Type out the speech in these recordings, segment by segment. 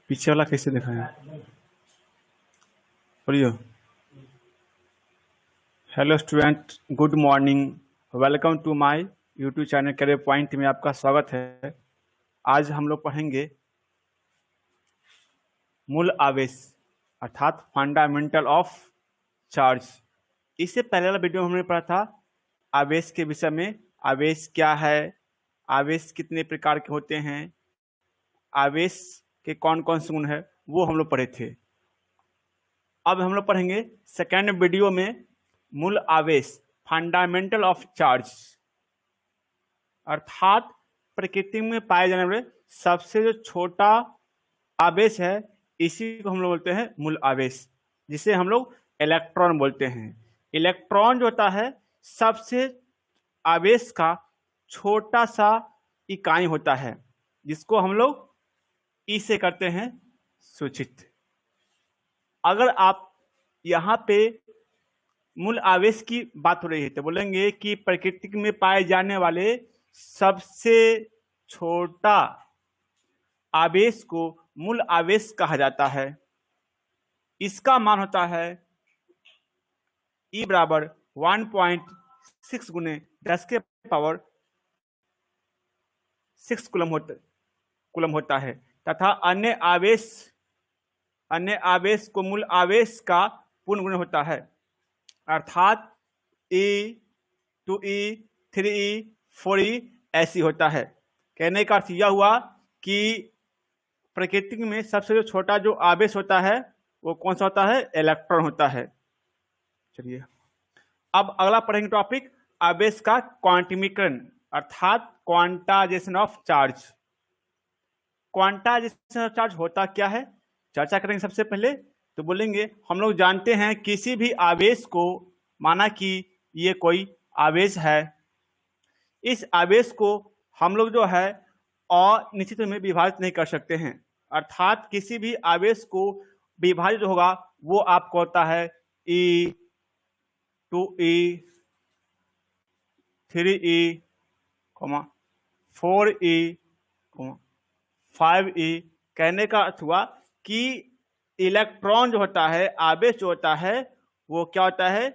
पीछे वाला कैसे दिखाएं? बोलियो। Hello student, good morning. Welcome to my YouTube channel career point में आपका स्वागत है। आज हम लोग पढ़ेंगे मूल आवेश अर्थात फंडामेंटल ऑफ चार्ज। इससे पहले वाला वीडियो में हमने पढ़ा था आवेश के विषय में। आवेश क्या है, आवेश कितने प्रकार के होते हैं, आवेश के कौन कौन से गुण है, वो हम लोग पढ़े थे। अब हम लोग पढ़ेंगे सेकेंड वीडियो में मूल आवेश फंडामेंटल ऑफ चार्ज अर्थात प्रकृति में पाए जाने वाले सबसे जो छोटा आवेश है इसी को हम लोग बोलते हैं मूल आवेश, जिसे हम लोग इलेक्ट्रॉन बोलते हैं। इलेक्ट्रॉन जो होता है सबसे आवेश का छोटा सा इकाई होता है, जिसको हम लोग ई से करते हैं सूचित। अगर आप यहाँ पे मूल आवेश की बात हो रही है तो बोलेंगे कि प्रकृति में पाए जाने वाले सबसे छोटा आवेश को मूल आवेश कहा जाता है। इसका मान होता है E बराबर 1.6 गुने 10 के पावर 6 कूलम होता है तथा अन्य आवेश को मूल आवेश का पूर्ण गुण होता है अर्थात E 2E 3E 4E ऐसी होता है। कहने का अर्थ यह हुआ कि प्रकृति में सबसे जो छोटा जो आवेश होता है वो कौन सा होता है, इलेक्ट्रॉन होता है। चलिए अब अगला पढ़ेंगे टॉपिक आवेश का क्वांटमीकरण अर्थात quantization of charge. Quantization of charge होता क्या है चर्चा करेंगे। सबसे पहले तो बोलेंगे हम लोग जानते हैं किसी भी आवेश को, माना कि ये कोई आवेश है, इस आवेश को हम लोग जो है अनिश्चित में विभाजित नहीं कर सकते हैं। अर्थात किसी भी आवेश को विभाजित जो होगा वो आपको होता है E 2E 3E 4E 5E। कहने का अर्थ हुआ कि इलेक्ट्रॉन जो होता है, आवेश जो होता है वो क्या होता है,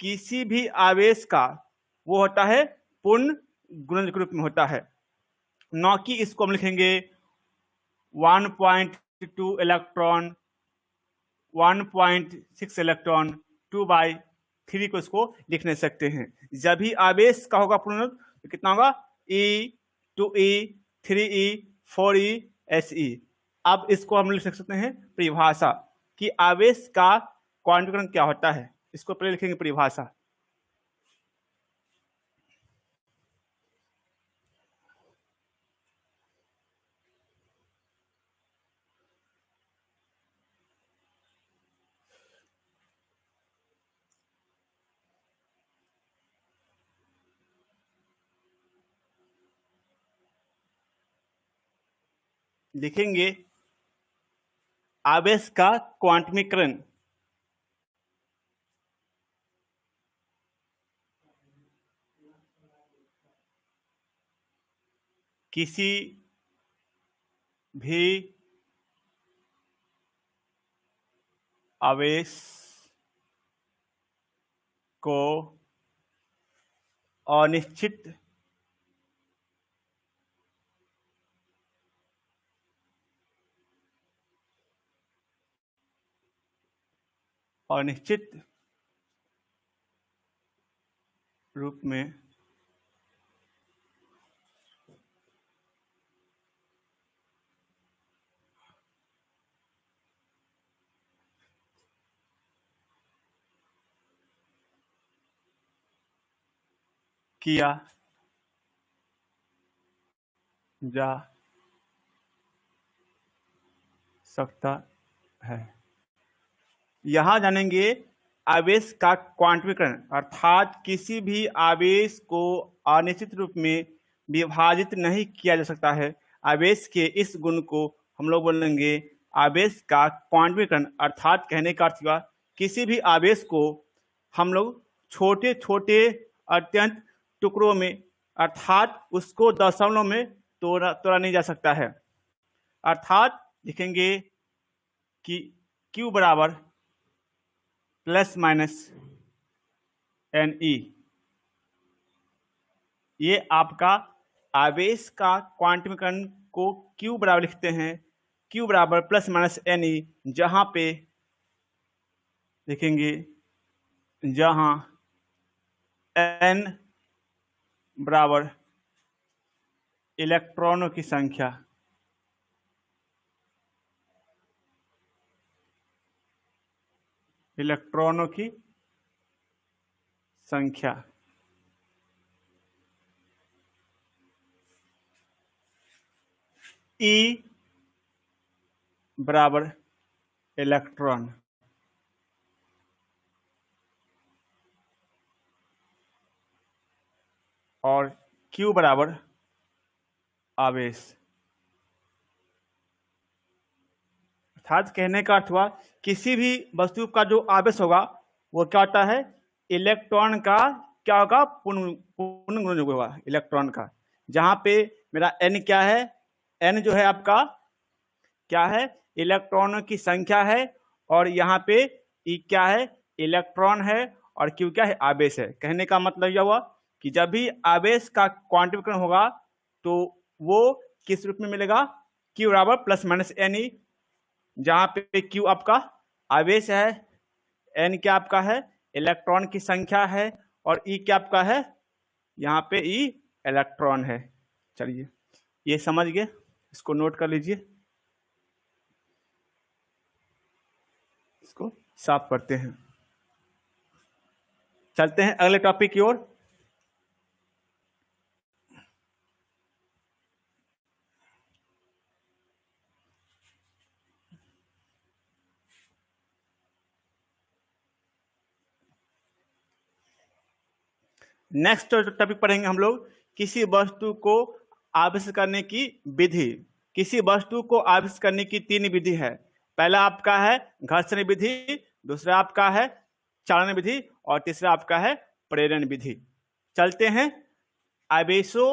किसी भी आवेश का वो होता है पूर्ण गुणज के रूप में होता है। न कि इसको हम लिखेंगे 1.2 इलेक्ट्रॉन 1.6 इलेक्ट्रॉन 2/3 को इसको लिख नहीं सकते हैं। जब भी आवेश का होगा पूर्ण तो कितना होगा E 2E 3E 4E SE। अब इसको हम लिख सकते हैं परिभाषा कि आवेश का क्वांटीकरण क्या होता है। इसको पहले लिखेंगे परिभाषा। लिखेंगे आवेश का क्वांटमीकरण किसी भी आवेश को अनिश्चित रूप में किया जा सकता है। यहां जानेंगे आवेश का क्वांटमीकरण अर्थात किसी भी आवेश को अनिश्चित रूप में विभाजित नहीं किया जा सकता है। आवेश के इस गुण को हम लोग बोलेंगे आवेश का क्वांटमीकरण अर्थात कहने का अर्थ हुआ किसी भी आवेश को हम लोग छोटे छोटे अत्यंत टुकड़ों में अर्थात उसको दशमलव में तोड़ा नहीं जा सकता है। अर्थात लिखेंगे कि Q बराबर प्लस माइनस NE, ये आपका आवेश का क्वांटमीकरण को Q बराबर लिखते हैं, Q बराबर प्लस माइनस NE, जहां पे देखेंगे जहां N बराबर इलेक्ट्रॉनों की संख्या, इलेक्ट्रॉनों की संख्या, E बराबर इलेक्ट्रॉन, और Q बराबर आवेश। अर्थात कहने का अर्थ हुआ किसी भी वस्तु का जो आवेश होगा वो क्या होता है, इलेक्ट्रॉन का क्या होगा, पूर्ण गुण होगा इलेक्ट्रॉन का। जहां पे मेरा N क्या है, N जो है आपका क्या है, इलेक्ट्रॉनों की संख्या है, और यहाँ पे E क्या है, इलेक्ट्रॉन है, और Q क्या है, आवेश है। कहने का मतलब यह हुआ कि जब भी आवेश का क्वांटीकरण होगा तो वो किस रूप में मिलेगा, Q बराबर प्लस माइनस NE, जहां पे Q आपका आवेश है, N क्या आपका है, इलेक्ट्रॉन की संख्या है, और E क्या आपका है, यहाँ पे E इलेक्ट्रॉन है। चलिए ये समझ गए, इसको नोट कर लीजिए, इसको साफ करते हैं, चलते हैं अगले टॉपिक की ओर। नेक्स्ट टॉपिक पढ़ेंगे हम लोग, किसी वस्तु को आविष्कार करने की विधि। किसी वस्तु को आविष्कार करने की 3 विधि है। पहला आपका है घर्षण विधि, दूसरा आपका है चालन विधि, और तीसरा आपका है प्रेरण विधि। चलते हैं आवेशों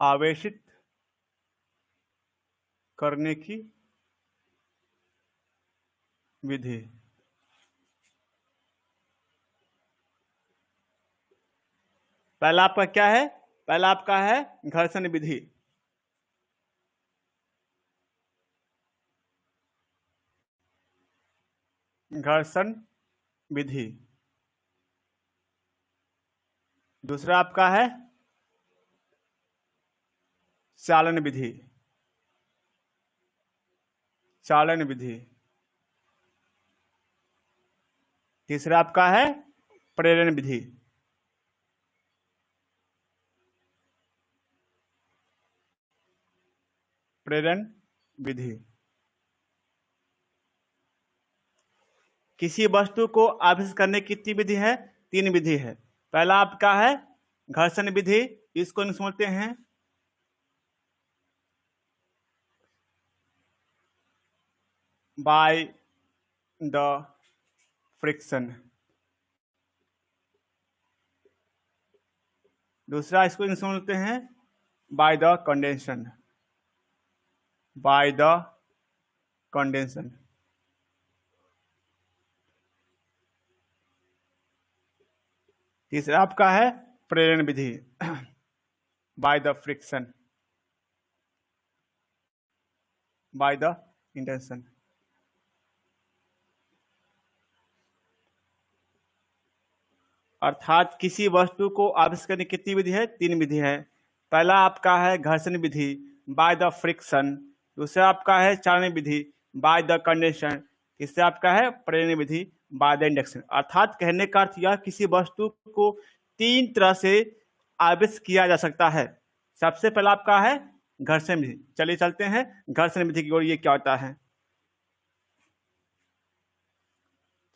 आवेशित करने की विधि। पहला आपका क्या है, पहला आपका है घर्षण विधि। घर्षण विधि। दूसरा आपका है चालन विधि। चालन विधि। तीसरा आपका है प्रेरण विधि। प्रेरण विधि। किसी वस्तु को आविष्कार करने की कितनी विधि है, 3 विधि है। पहला आपका है घर्षण विधि, इसको समझते हैं बाय द फ्रिक्शन। दूसरा इसको समझते हैं by the conduction. By the conduction. तीसरा आपका है प्रेरण विधि, by the friction, by the induction. अर्थात किसी वस्तु को आविष्कार करने की कितनी विधि है, 3 विधि है। पहला आपका है घर्षण विधि, बाय द फ्रिक्शन। दूसरा आपका है चालन विधि, बाय द कंडेंशन। तीसरा आपका है प्रेरण विधि, बाय द इंडक्शन। अर्थात कहने का अर्थ यह किसी वस्तु को 3 तरह से आविष्कार किया जा सकता है। सबसे पहला आपका है घर्षण विधि। चलिए चलते हैं घर्षण विधि की ओर, ये क्या होता है।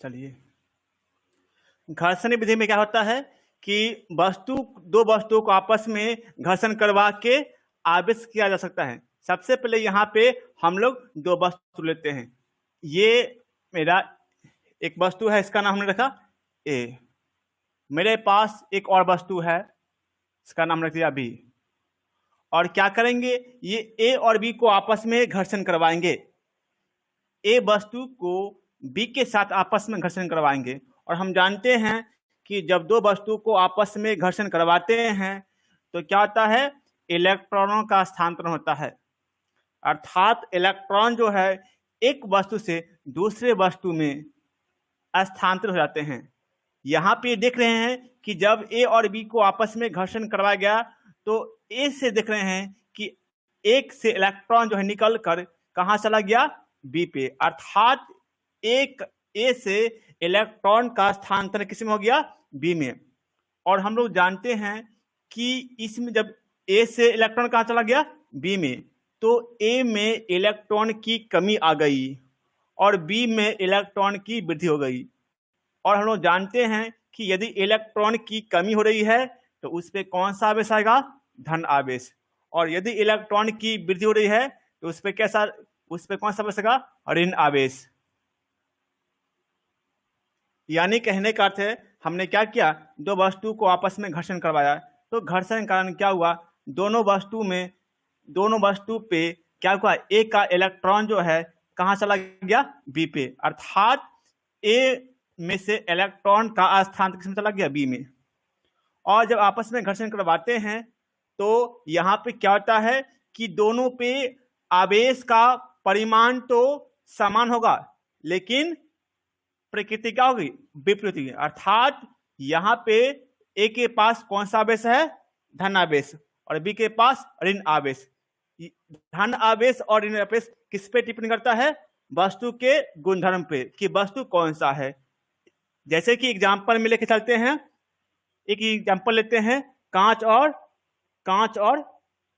चलिए, घर्षण विधि में क्या होता है कि दो वस्तुओं को आपस में घर्षण करवा के आविष्कार किया जा सकता है। सबसे पहले यहाँ पे हम लोग 2 वस्तु लेते हैं, ये मेरा एक वस्तु है, इसका नाम हमने रखा ए। मेरे पास एक और वस्तु है, इसका नाम रख दिया बी। और क्या करेंगे, ये ए और बी को आपस में घर्षण करवाएंगे। ए वस्तु को बी के साथ आपस में घर्षण करवाएंगे। और हम जानते हैं कि जब दो वस्तु को आपस में घर्षण करवाते हैं तो क्या होता है, इलेक्ट्रॉनों का स्थानांतरण होता है। अर्थात इलेक्ट्रॉन जो है एक वस्तु से दूसरे वस्तु में स्थानांतरित हो जाते हैं। यहाँ पे देख रहे हैं कि जब ए और बी को आपस में घर्षण करवाया गया तो ए से देख रहे हैं कि एक से इलेक्ट्रॉन जो है निकल कर कहाँ चला गया, बी पे। अर्थात एक ए से इलेक्ट्रॉन का स्थानांतरण किस में हो गया, बी में। और हम लोग जानते हैं कि इसमें जब ए से इलेक्ट्रॉन कहाँ चला गया, बी में, तो ए में इलेक्ट्रॉन की कमी आ गई और बी में इलेक्ट्रॉन की वृद्धि हो गई। और हम लोग जानते हैं कि यदि इलेक्ट्रॉन की कमी हो रही है तो उस पर कौन सा आवेश आएगा, धन आवेश। और यदि इलेक्ट्रॉन की वृद्धि हो रही है तो उस पर कैसा, उस पर कौन सा आवेश आएगा, ऋण आवेश। यानी कहने का अर्थ है हमने क्या किया, दो वस्तु को आपस में घर्षण करवाया, तो घर्षण के कारण क्या हुआ, दोनों वस्तु पे क्या हुआ, ए का इलेक्ट्रॉन जो है कहाँ चला गया, बी पे। अर्थात ए में से इलेक्ट्रॉन का स्थान किसमें चला गया, बी में। और जब आपस में घर्षण करवाते हैं तो यहाँ पे क्या होता है कि दोनों पे आवेश का परिमाण तो समान होगा लेकिन प्रकृति क्या होगी, विपरीत होगी। अर्थात यहाँ पे ए के पास कौन सा आवेश है, धन आवेश, और बी के पास ऋण आवेश। धन आवेश और ऋण आवेश किस पे टिप्पणी करता है, वस्तु के गुणधर्म पे, कि वस्तु कौन सा है। जैसे कि एग्जाम्पल में लेके चलते हैं, एक एग्जाम्पल लेते हैं, कांच और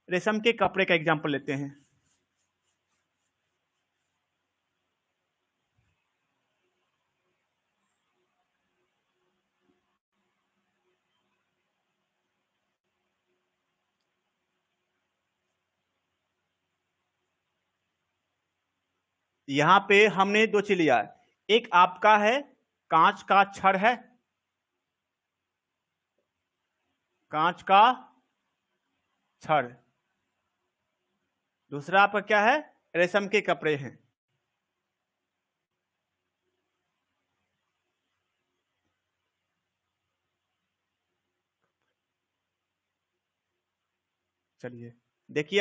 रेशम के कपड़े का एग्जाम्पल लेते हैं। यहां पे हमने दो चीज लिया, एक आपका है कांच का छड़ है, कांच का छड़। दूसरा आपका क्या है, रेशम के कपड़े हैं। चलिए देखिए,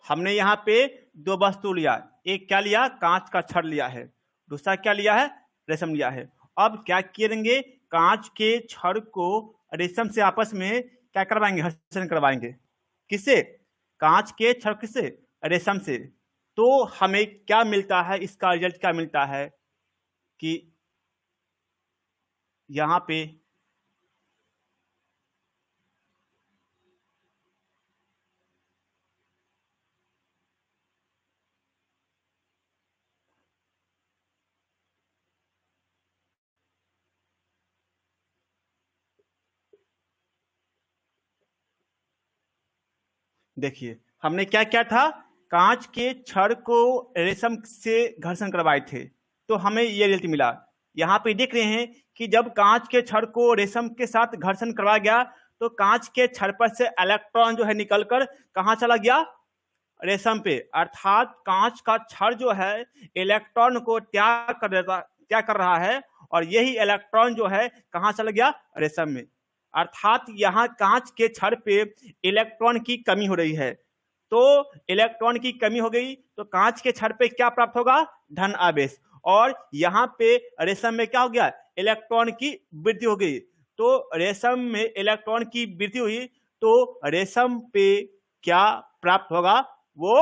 हमने यहाँ पे दो वस्तु लिया, एक क्या लिया, कांच का छड़ लिया है, दूसरा क्या लिया है, रेशम लिया है। अब क्या करेंगे, कांच के छड़ को रेशम से आपस में क्या करवाएंगे, घर्षण करवाएंगे। किससे, कांच के छड़ किससे, रेशम से। तो हमें क्या मिलता है, इसका रिजल्ट क्या मिलता है कि यहाँ पे देखिए हमने क्या क्या था, कांच के छड़ को रेशम से घर्षण करवाए थे तो हमें ये रिजल्ट मिला। यहाँ पे देख रहे हैं कि जब कांच के छड़ को रेशम के साथ घर्षण करवाया गया तो कांच के छड़ पर से इलेक्ट्रॉन जो है निकलकर कहाँ चला गया, रेशम पे। अर्थात कांच का छड़ जो है इलेक्ट्रॉन को त्याग कर रहा है और यही इलेक्ट्रॉन जो है कहाँ चला गया, रेशम में। अर्थात यहाँ कांच के छड़ पे इलेक्ट्रॉन की कमी हो रही है, तो इलेक्ट्रॉन की कमी हो गई तो कांच के छड़ पे क्या प्राप्त होगा, धन आवेश। और यहाँ पे रेशम में क्या हो गया, इलेक्ट्रॉन की वृद्धि हो गई। तो रेशम में इलेक्ट्रॉन की वृद्धि हुई तो रेशम पे क्या प्राप्त होगा, वो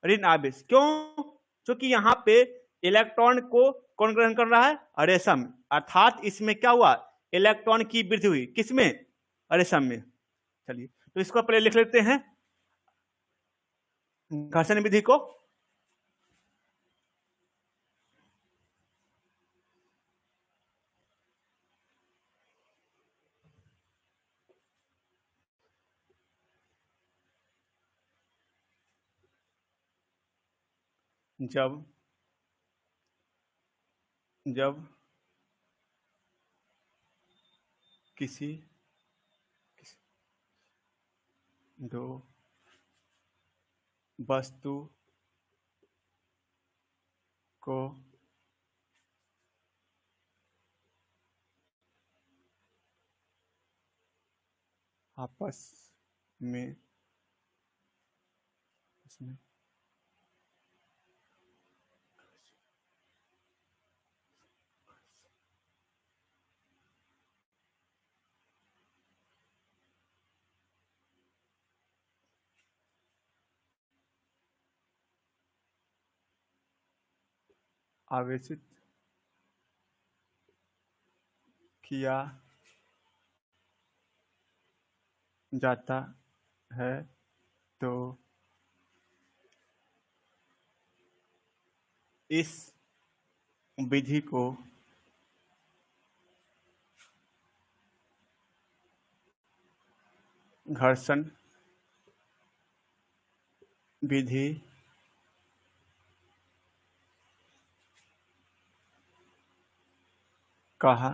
ऋण आवेश। क्यों, क्योंकि यहाँ पे इलेक्ट्रॉन को कौन ग्रहण कर रहा है, रेशम। अर्थात इसमें क्या हुआ, इलेक्ट्रॉन की वृद्धि हुई, किसमें, रेशम में। चलिए तो इसको पहले लिख लेते हैं, घर्षण विधि को। जब जब किसी दो वस्तु को आपस में आवेशित किया जाता है तो इस विधि को घर्षण विधि कहा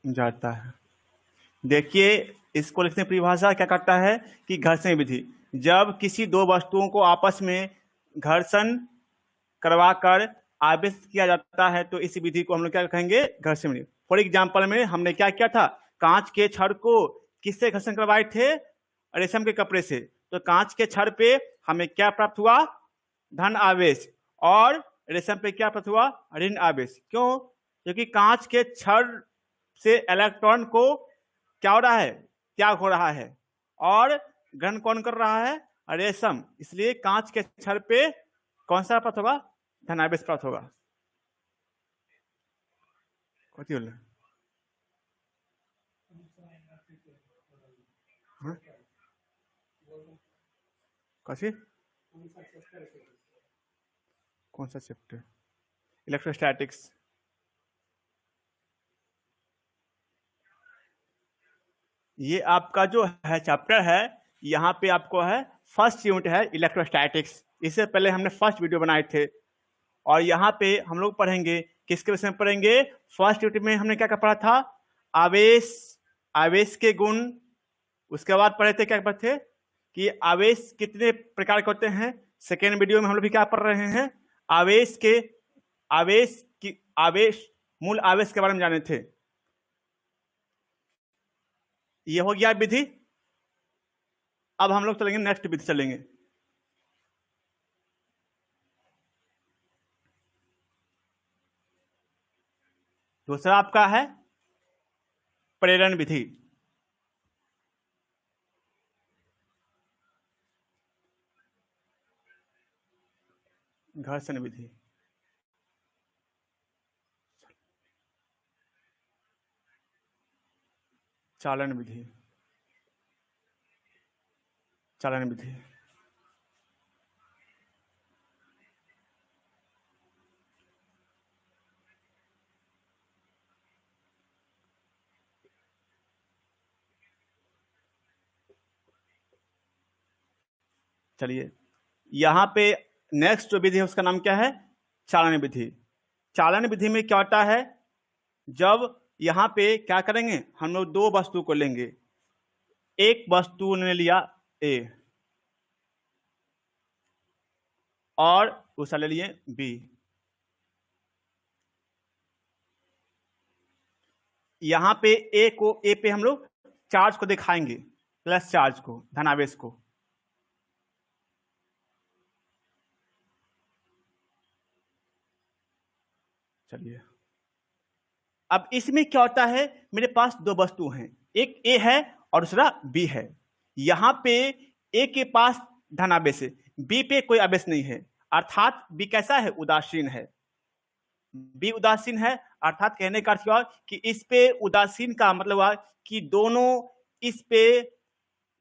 जाता है। देखिए, इसको लिखने की परिभाषा क्या करता है कि घर्षण विधि, जब किसी दो वस्तुओं को आपस में घर्षण करवाकर आवेश किया जाता है तो इस विधि को हम लोग क्या कहेंगे, घर्षण विधि। फॉर एग्जाम्पल में हमने क्या किया था, कांच के छड़ को किससे घर्षण करवाए थे, रेशम के कपड़े से। तो कांच के छड़ पे हमें क्या प्राप्त हुआ, धन आवेश, और रेशम पे क्या प्राप्त हुआ, ऋण आवेश। क्यों? क्योंकि कांच के छड़ से इलेक्ट्रॉन को क्या हो रहा है, त्याग हो रहा है, और ग्रहण कौन कर रहा है, रेशम। इसलिए कांच के छड़ पे कौन सा प्राप्त होगा, धनावेश प्राप्त होगा। कथी होल कथी, कौन सा चैप्टर, इलेक्ट्रोस्टैटिक्स। ये आपका जो है चैप्टर है, यहाँ पे आपको है फर्स्ट यूनिट है इलेक्ट्रोस्टैटिक्स। इससे पहले हमने फर्स्ट वीडियो बनाए थे, और यहाँ पे हम लोग पढ़ेंगे किसके विषय में पढ़ेंगे। फर्स्ट यूनिट में हमने क्या पढ़ा था, आवेश, आवेश के गुण। उसके बाद पढ़े थे, क्या पढ़े थे कि आवेश कितने प्रकार के होते हैं। सेकेंड वीडियो में हम लोग भी क्या पढ़ रहे हैं, आवेश की आवेश, मूल आवेश के बारे में जाने थे। ये हो गया विधि। अब हम लोग चलेंगे नेक्स्ट विधि चलेंगे। दूसरा आपका है प्रेरण विधि। घर्षण विधि, चालन विधि, चालन विधि। चलिए, यहाँ पे नेक्स्ट जो विधि है उसका नाम क्या है, चालन विधि। चालन विधि में क्या होता है, जब यहाँ पे क्या करेंगे, हम लोग दो वस्तु को लेंगे। एक वस्तु ने लिया ए और दूसरा ले लिए बी। यहाँ पे ए पे हम लोग चार्ज को दिखाएंगे, प्लस चार्ज को, धनावेश को। चलिए, अब इसमें क्या होता है, मेरे पास दो वस्तु हैं, एक ए है और दूसरा बी है। यहाँ पे ए के पास धनावेश है, बी पे कोई आवेश नहीं है, अर्थात बी कैसा है, उदासीन है। बी उदासीन है, अर्थात कहने का अर्थ हुआ कि इस पे उदासीन का मतलब हुआ कि दोनों इस पे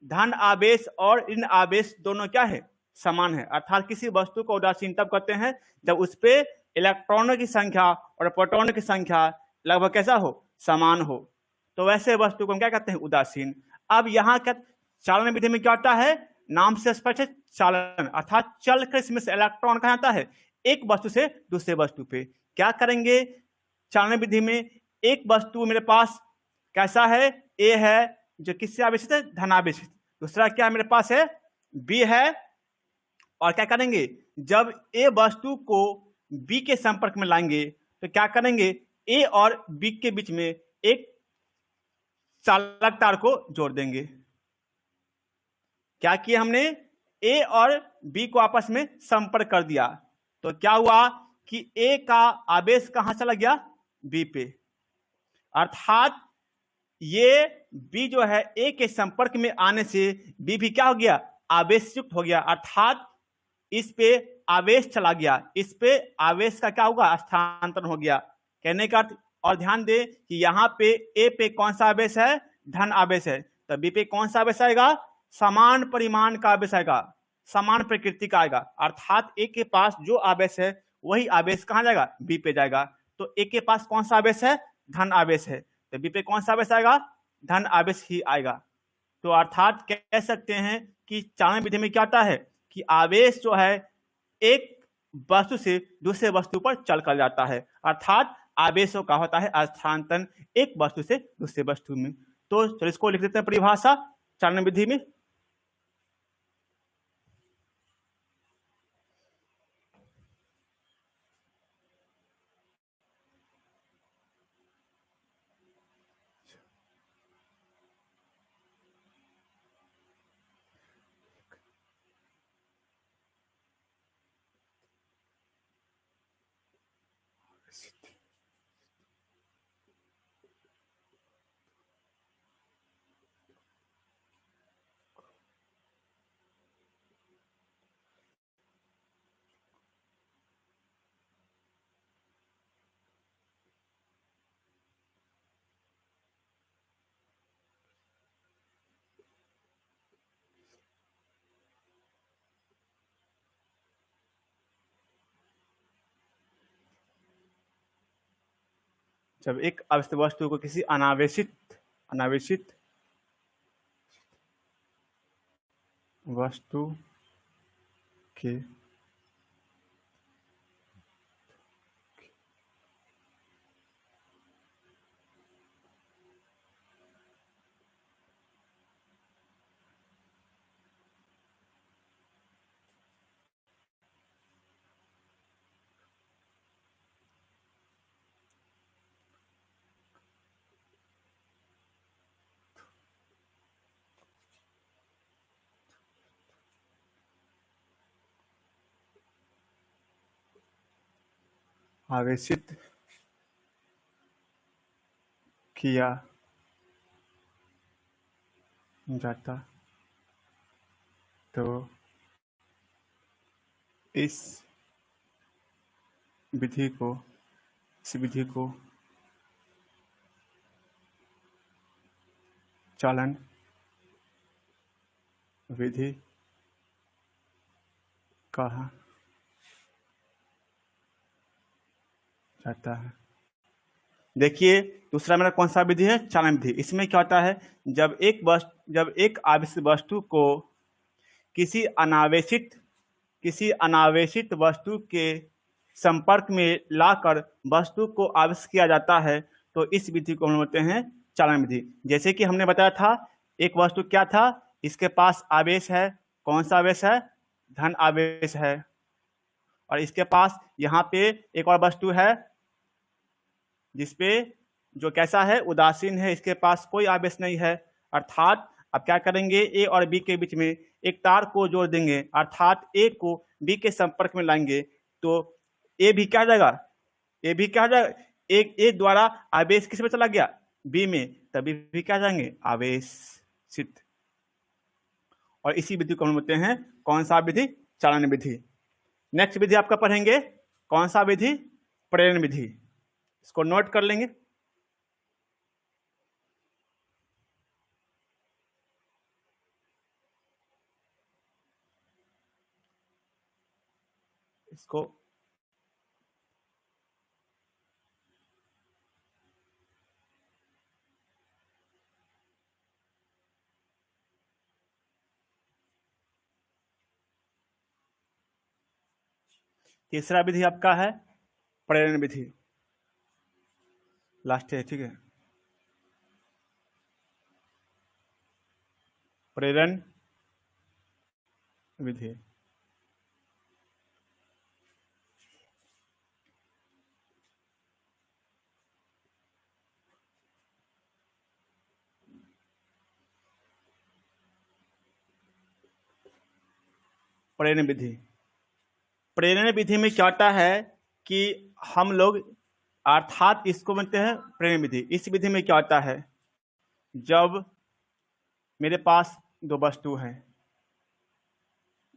धन आवेश और ऋण आवेश दोनों क्या है, समान है। अर्थात किसी वस्तु को उदासीन तब कहते हैं जब उस पे इलेक्ट्रॉनों की संख्या और प्रोटॉनों की संख्या लगभग कैसा हो, समान हो। तो वैसे वस्तु को हम क्या कहते हैं, उदासीन। अब यहाँ क्या चालन विधि में क्या होता है, नाम से स्पष्ट है, चालन, अर्थात चल कर इसमें से इलेक्ट्रॉन कहाँ आता है, एक वस्तु से दूसरे वस्तु पे। क्या करेंगे चालन विधि में, एक वस्तु मेरे पास कैसा है, ए है जो किससे आवेशित है, धनावेशित। दूसरा क्या मेरे पास है, बी है। और क्या करेंगे, जब ए वस्तु को बी के संपर्क में लाएंगे तो क्या करेंगे, ए और बी के बीच में एक चालक तार को जोड़ देंगे। क्या किया हमने, ए और बी को आपस में संपर्क कर दिया, तो क्या हुआ कि ए का आवेश कहां चला गया, बी पे। अर्थात ये बी जो है ए के संपर्क में आने से बी भी क्या हो गया, आवेश युक्त हो गया। अर्थात इस पे आवेश चला गया, इस पे आवेश का क्या होगा, स्थानांतरण हो गया। कहने का अर्थ, और ध्यान दे कि यहाँ पे ए पे कौन सा आवेश है, धन आवेश है, तो बी पे कौन सा आवेश आएगा, समान परिमाण का आवेश आएगा, समान प्रकृति का आएगा। अर्थात ए के पास जो आवेश है वही आवेश कहां जाएगा, बी पे जाएगा। तो ए के पास कौन सा आवेश है, धन आवेश है, तो बी पे कौन सा आवेश आएगा, धन आवेश ही आएगा। तो अर्थात कह सकते हैं कि चालन विधि में क्या आता है कि आवेश जो है एक वस्तु से दूसरे वस्तु पर चल कर जाता है। अर्थात आवेशों का होता है स्थानांतरण एक वस्तु से दूसरे वस्तु में। तो इसको लिख देते हैं परिभाषा चालन विधि में। जब एक अवस्थित वस्तु को किसी अनावेशित वस्तु के आवेशित किया जाता तो इस विधि को चालन विधि कहा जाता है। देखिए दूसरा मेरा कौन सा विधि है, चालन विधि। इसमें क्या होता है, जब एक आवेशित वस्तु को किसी अनावेशित वस्तु के संपर्क में लाकर वस्तु को आवेशित किया जाता है तो इस विधि को हम बोलते हैं चालन विधि। जैसे कि हमने बताया था, एक वस्तु क्या था, इसके पास आवेश है, कौन सा आवेश है, धन आवेश है। और इसके पास यहाँ पे एक और वस्तु है जिसपे जो कैसा है, उदासीन है, इसके पास कोई आवेश नहीं है। अर्थात अब क्या करेंगे, ए और बी के बीच में एक तार को जोड़ देंगे, अर्थात ए को बी के संपर्क में लाएंगे तो ए भी क्या जाएगा, एक ए द्वारा आवेश किस में चला गया, बी में, तभी भी क्या जाएंगे, आवेशित। और इसी विधि को हम बोलते हैं कौन सा विधि, चालन विधि। नेक्स्ट विधि आपका पढ़ेंगे कौन सा विधि, प्रेरण विधि। इसको नोट कर लेंगे। इसको तीसरा विधि आपका है प्रेरण विधि लास्ट है, ठीक है। प्रेरण विधि। प्रेरण विधि, प्रेरण विधि में क्या होता है कि हम लोग अर्थात इसको बोलते हैं प्रेरण विधि। इस विधि में क्या होता है, जब मेरे पास दो वस्तु है,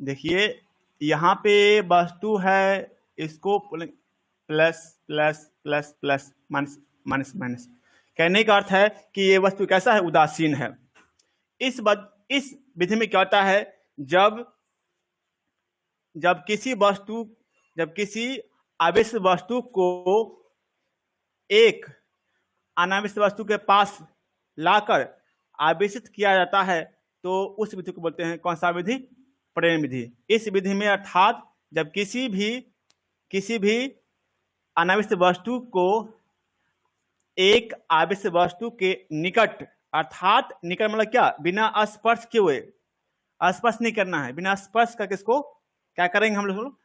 देखिए यहाँ पे वस्तु है, इसको plus plus plus plus minus minus minus, कहने का अर्थ है कि ये वस्तु कैसा है, उदासीन है। इस विधि में क्या होता है, जब किसी आवेश वस्तु को एक अनावेशित वस्तु के पास लाकर आवेशित किया जाता है, तो उस विधि को बोलते हैं कौन सा विधि, प्रेरण विधि। इस विधि में अर्थात जब किसी भी अनावेशित वस्तु को एक आवेशित वस्तु के निकट, अर्थात निकट मतलब क्या, बिना स्पर्श किए हुए, स्पर्श नहीं करना है, बिना स्पर्श करके इसको क्या करेंगे, हम लोग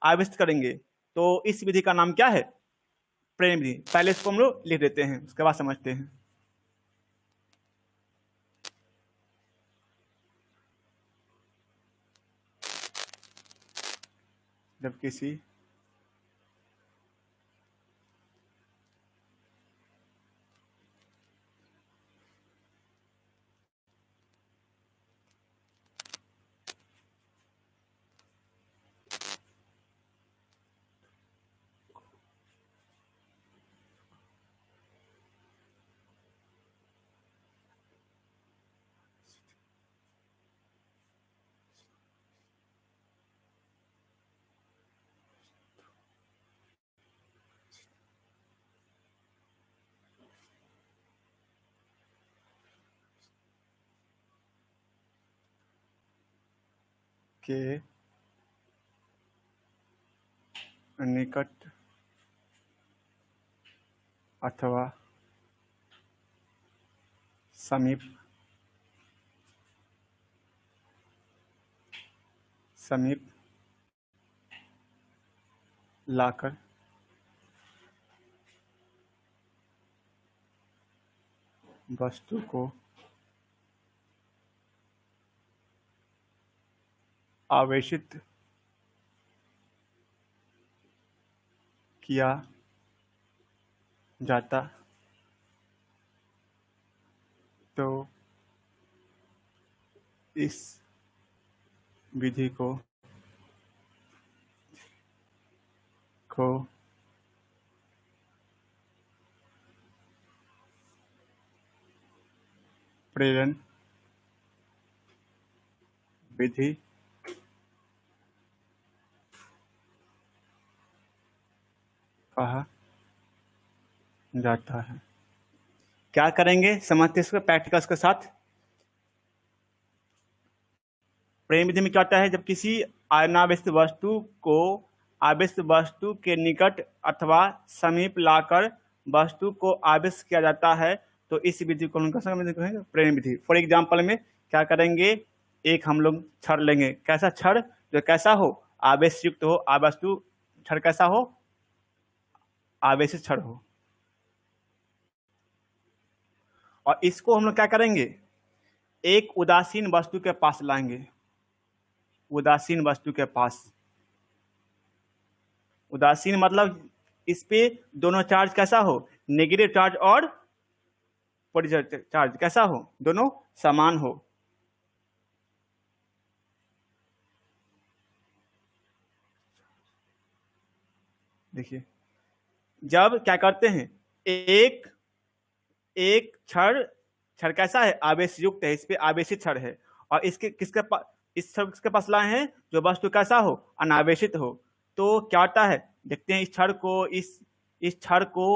आवेशित करेंगे। तो इस विधि का नाम क्या है, प्रेरण विधि। पहले इसको हम लोग लिख देते हैं, उसके बाद समझते हैं। जब किसी के निकट अथवा समीप लाकर वस्तु को आवेशित किया जाता, तो इस विधि को प्रेरण विधि कहा जाता है। क्या करेंगे, समझते इसको प्रैक्टिकल्स के साथ। प्रेरण विधि में क्या होता है, जब किसी अनावेशित वस्तु को आवेशित वस्तु के निकट अथवा समीप लाकर वस्तु को आवेश किया जाता है, तो इस विधि को हम कहेंगे प्रेरण विधि। फॉर एग्जाम्पल में क्या करेंगे, एक हम लोग छड़ लेंगे, कैसा छड़, जो कैसा हो, आवेश युक्त हो, वस्तु छड़ कैसा हो, आवेशित छड़ हो। और इसको हम लोग क्या करेंगे, एक उदासीन वस्तु के पास लाएंगे, उदासीन वस्तु के पास। उदासीन मतलब इस पे दोनों चार्ज कैसा हो, नेगेटिव चार्ज और पॉजिटिव चार्ज कैसा हो, दोनों समान हो। देखिए जब क्या करते हैं, एक छड़ कैसा है, आवेश युक्त है, इस पे आवेशित छड़ है, और इसके किसके पास लाए हैं, जो वस्तु कैसा हो, अनावेशित हो। तो क्या होता है, देखते हैं इस छड़ को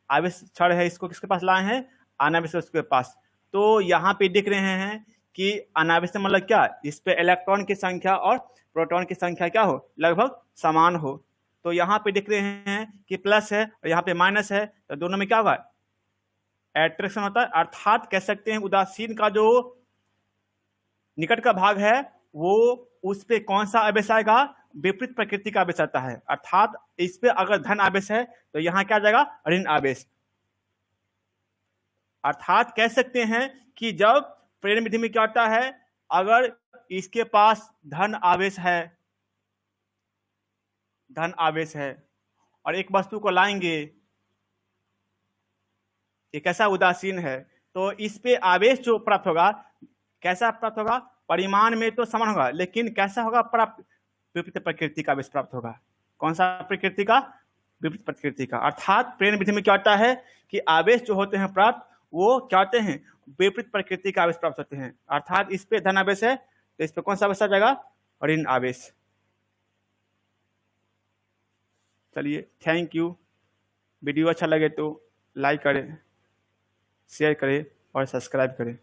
आवेश छड़ है, इसको किसके पास लाए हैं, अनावेशित वस्तु के पास। तो यहाँ पे दिख रहे हैं कि अनावेशित मतलब क्या, इस पे इलेक्ट्रॉन की संख्या और प्रोटॉन की संख्या क्या हो, लगभग समान हो। तो यहाँ पे देख रहे हैं कि प्लस है और यहाँ पे माइनस है, तो दोनों में क्या होगा, एट्रैक्शन होता है। अर्थात कह सकते हैं उदासीन का जो निकट का भाग है वो उस पे कौन सा आवेश आएगा, विपरीत प्रकृति का आवेश आता है। अर्थात इस पे अगर धन आवेश है तो यहाँ क्या जाएगा, ऋण आवेश। अर्थात कह सकते हैं कि जब प्रेरण विधि में क्या होता है, अगर इसके पास धन आवेश है, धन आवेश है और एक वस्तु को लाएंगे, ये कैसा उदासीन है, तो इस पे आवेश जो प्राप्त होगा कैसा प्राप्त होगा, परिमाण में तो समान होगा लेकिन कैसा होगा, प्राप्त विपरीत प्रकृति का आवेश प्राप्त होगा। कौन सा प्रकृति का, विपरीत प्रकृति का। अर्थात प्रेरण विधि में क्या होता है कि आवेश जो होते हैं प्राप्त वो क्या होते हैं, विपरीत प्रकृति का आवेश प्राप्त होते हैं। अर्थात इस पे धन आवेश है तो इस पे कौन सा आवेश आ जाएगा, ऋण आवेश। चलिए थैंक यू। वीडियो अच्छा लगे तो लाइक करें, शेयर करें और सब्सक्राइब करें।